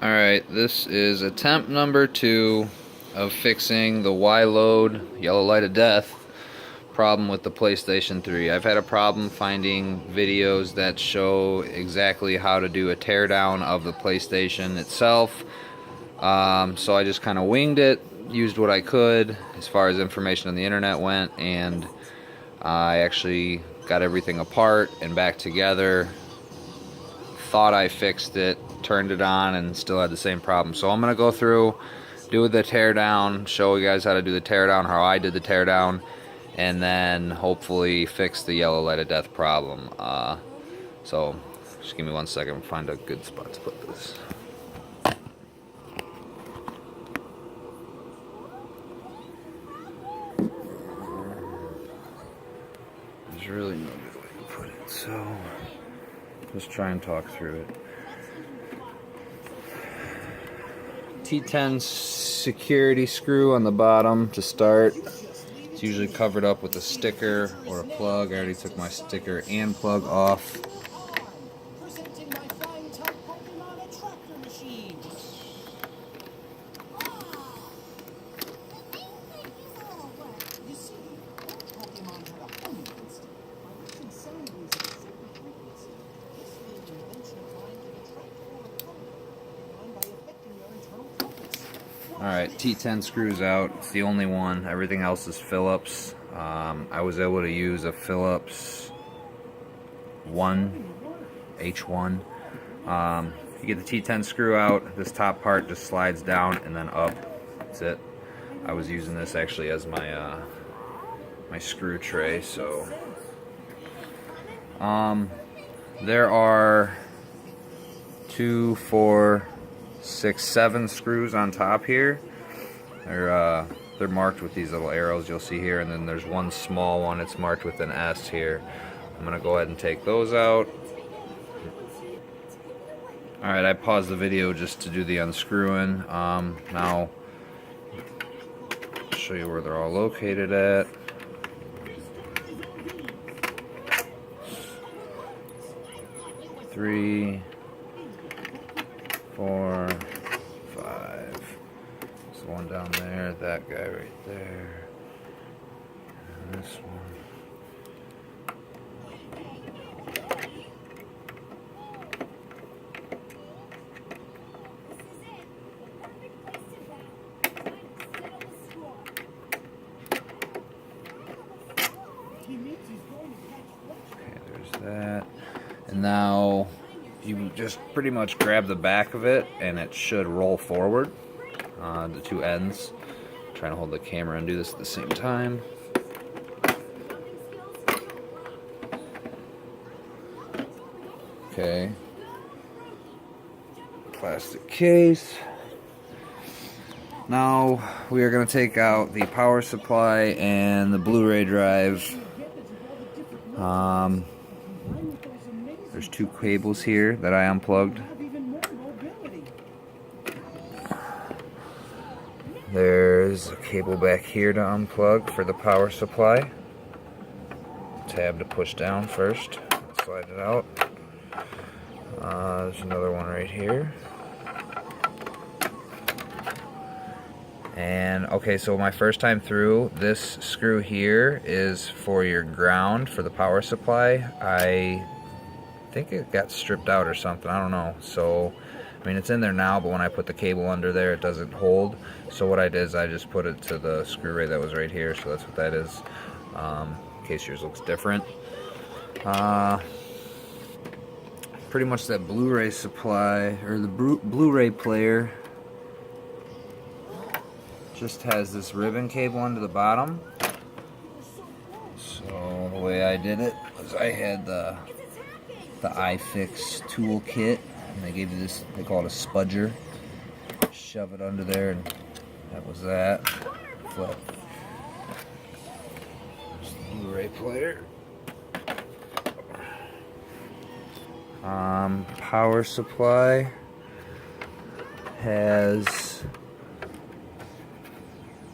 Alright, this is attempt number 2 of fixing the YLOD, yellow light of death, problem with the PlayStation 3. I've had a problem finding videos that show exactly how to do a teardown of the PlayStation itself. So I just kind of winged it, used what I could as far as information on the internet went, and I actually got everything apart and back together. Thought I fixed it, turned it on, and still had the same problem. So I'm going to go through, do the teardown, show you guys how to do the teardown, how I did the teardown, and then hopefully fix the yellow light of death problem. So just give me 1 second, find a good spot to put this. There's really no good way to put it, so just try and talk through it. T10 security screw on the bottom to start. It's usually covered up with a sticker or a plug. I already took my sticker and plug off. Alright, T10 screws out. It's the only one. Everything else is Phillips. I was able to use a Phillips H1. You get the T10 screw out, this top part just slides down and then up. That's it. I was using this actually as my my screw tray. So there are 2, 4, 6, 7 screws on top here. They're marked with these little arrows you'll see here, and then there's one small one. It's marked with an S here. I'm gonna go ahead and take those out. Alright, I paused the video just to do the unscrewing. Now I'll show you where they're all located at. Three, 4, 5. There's one down there, that guy right there, and this one. Okay, there's that. And now you just pretty much grab the back of it and it should roll forward, the two ends. I'm trying to hold the camera and do this at the same time. Okay. Plastic case. Now we are going to take out the power supply and the Blu-ray drive. There's 2 cables here that I unplugged. There's a cable back here to unplug for the power supply. Tab to push down first. Slide it out. There's another one right here. And okay, so my first time through, this screw here is for your ground for the power supply. I think it got stripped out or something, I don't know. So I mean, it's in there now, but when I put the cable under there it doesn't hold. So what I did is I just put it to the screw ray that was right here, so that's what that is, in case yours looks different. Pretty much that Blu-ray supply, or the Blu-ray player, just has this ribbon cable under the bottom. So the way I did it was I had the iFix tool kit, and they gave you this, they call it a spudger. Shove it under there, and that was that. Flip. There's the Blu-ray player. Power supply has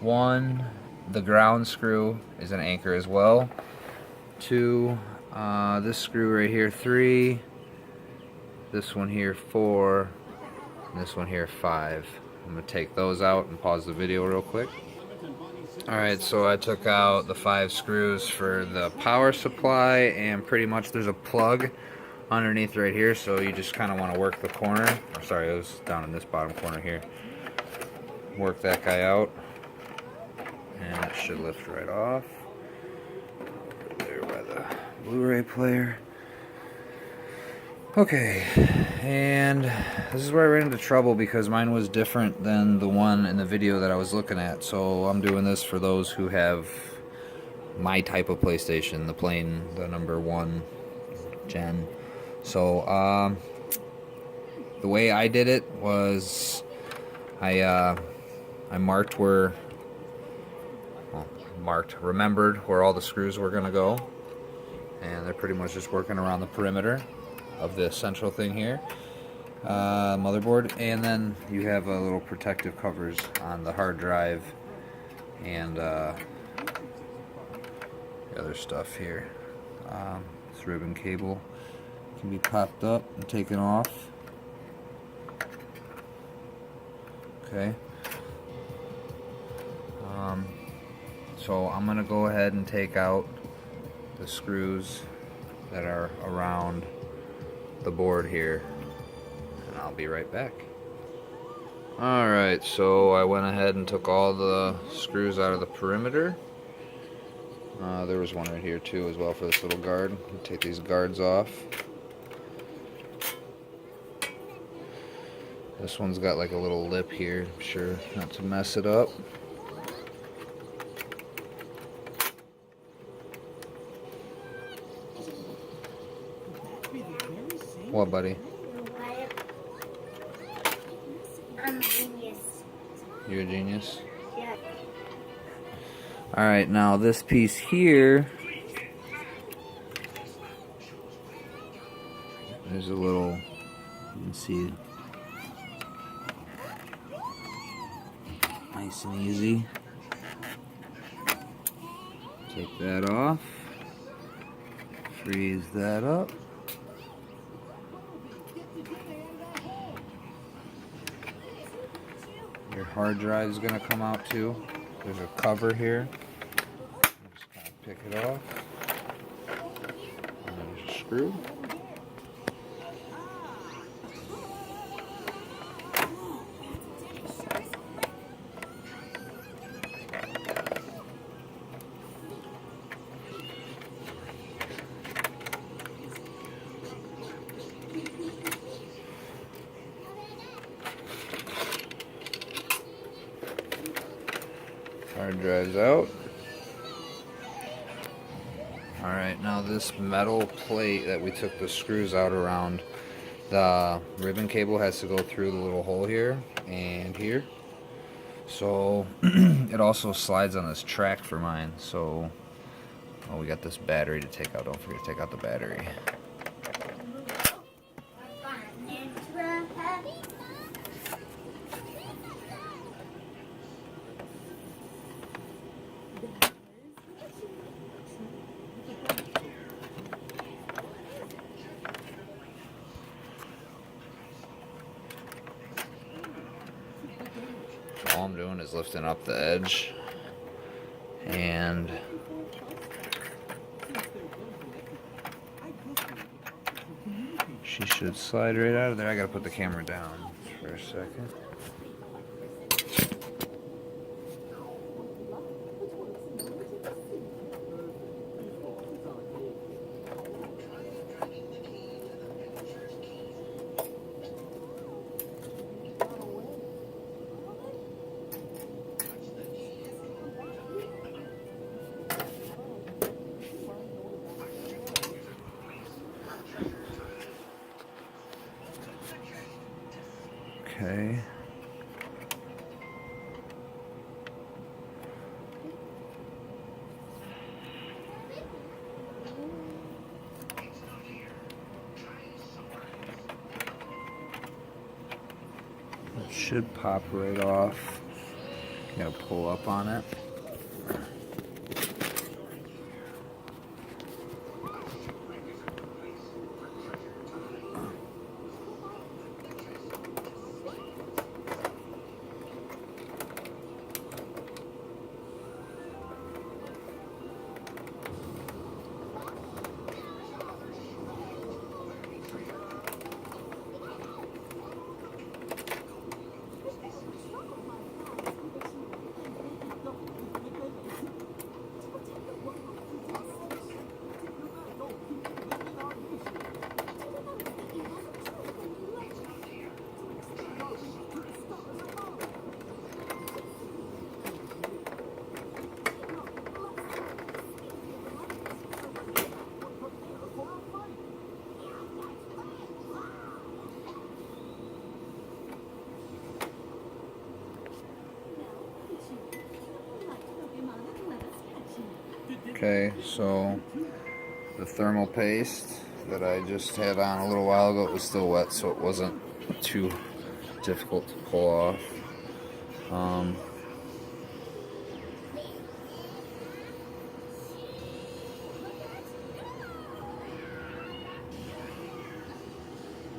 1, the ground screw is an anchor as well. 2, this screw right here, 3, this one here, 4, This one here 5. I'm gonna take those out and pause the video real quick. Alright, so I took out the 5 screws for the power supply, and pretty much there's a plug underneath right here, so you just kind of want to work the corner. Or sorry, it was down in this bottom corner here. Work that guy out, and it should lift right off. There by the Blu-ray player. Okay, and this is where I ran into trouble because mine was different than the one in the video that I was looking at. So I'm doing this for those who have my type of PlayStation, the number 1 gen. So the way I did it was I remembered where all the screws were gonna go, and they're pretty much just working around the perimeter of the central thing here, motherboard, and then you have a little protective covers on the hard drive and the other stuff here. This ribbon cable can be popped up and taken off. Okay. So I'm gonna go ahead and take out the screws that are around the board here, and I'll be right back. Alright, so I went ahead and took all the screws out of the perimeter. There was one right here too as well for this little guard. Take these guards off. This one's got like a little lip here, I'm sure not to mess it up. What, buddy? I'm a genius. You're a genius? Yeah. Alright, now this piece here, there's a little, you can see, nice and easy. Take that off, freeze that up. Your hard drive is going to come out too. There's a cover here. Just kind of pick it off. And there's a screw. Hard drive's out. Alright, now this metal plate that we took the screws out around, the ribbon cable has to go through the little hole here and here. So it also slides on this track for mine. So we got this battery to take out. Don't forget to take out the battery. All I'm doing is lifting up the edge, and she should slide right out of there. I gotta put the camera down for a second. Okay. It should pop right off. You gotta pull up on it. Okay, so the thermal paste that I just had on a little while ago, it was still wet, so it wasn't too difficult to pull off.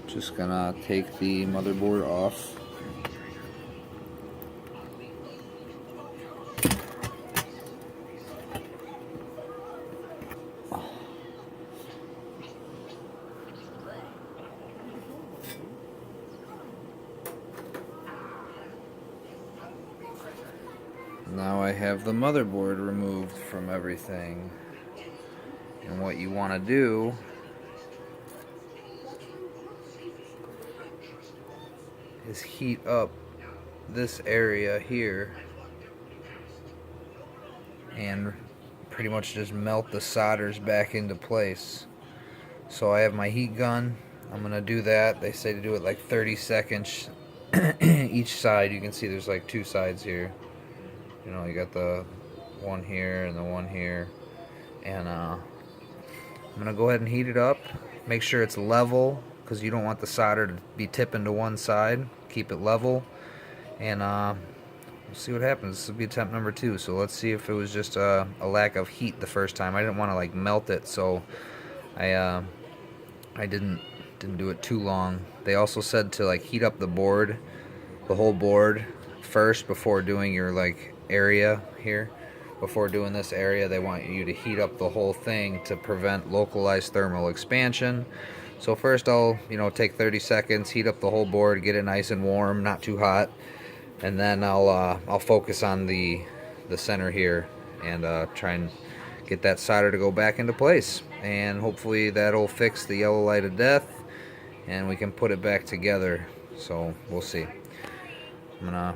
Just gonna take the motherboard off. Now I have the motherboard removed from everything. And what you want to do is heat up this area here and pretty much just melt the solders back into place. So I have my heat gun. I'm gonna do that. They say to do it like 30 seconds each side. You can see there's like two sides here. You know, you got the one here and the one here. And I'm gonna go ahead and heat it up. Make sure it's level, because you don't want the solder to be tipping to one side. Keep it level, and we'll see what happens. This will be attempt number 2, so let's see if it was just a lack of heat the first time. I didn't want to like melt it, so I didn't do it too long. They also said to like heat up the board, the whole board first before doing your like area here. Before doing this area, they want you to heat up the whole thing to prevent localized thermal expansion. So first I'll, take 30 seconds, heat up the whole board, get it nice and warm, not too hot, and then I'll focus on the center here and try and get that solder to go back into place. And hopefully that'll fix the yellow light of death, and we can put it back together. So we'll see. I'm gonna